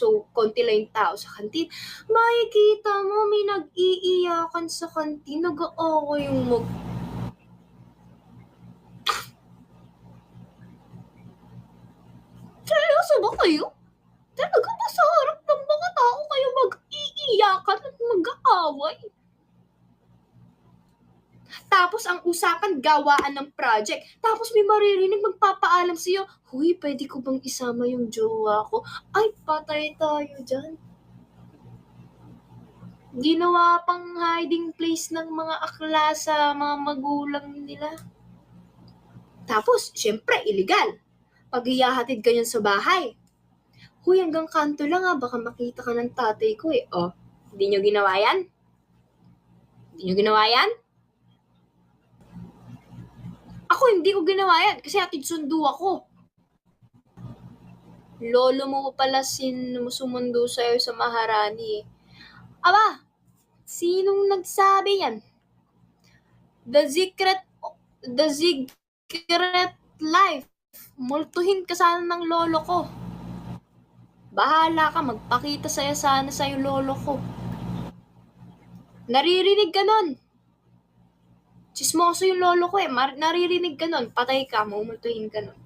So, konti lang yung tao sa kantin. Makikita mo, may nag-iiyakan sa kantin. Nag-aaway yung Seryoso ba kayo? Talaga ba sa harap ng mga tao kayo mag-iiyakan at mag-aaway? Tapos ang usapan, gawaan ng project. Tapos may maririnig magpapaalam sa'yo, huy, pwede ko bang isama yung jowa ko? Ay, patay tayo dyan. Ginawa pang hiding place ng mga akla sa mga magulang nila. Tapos, syempre, illegal. Pag iyahatid ka yan sa bahay, huy, hanggang kanto lang baka makita ka ng tatay ko eh. Oh, hindi nyo ginawa yan? Hindi nyo ginawa yan? Ako, hindi ko ginawa yan kasi atid sundo ako. Lolo mo pala sumundo sa'yo sa Maharani. Aba, sinong nagsabi yan? The secret life. Multuhin ka sana ng lolo ko. Bahala ka, magpakita saya sana sa'yo lolo ko. Naririnig ka nun. Chismoso yung lolo ko eh. Naririnig ka nun. Patay ka, mumultuhin ka nun.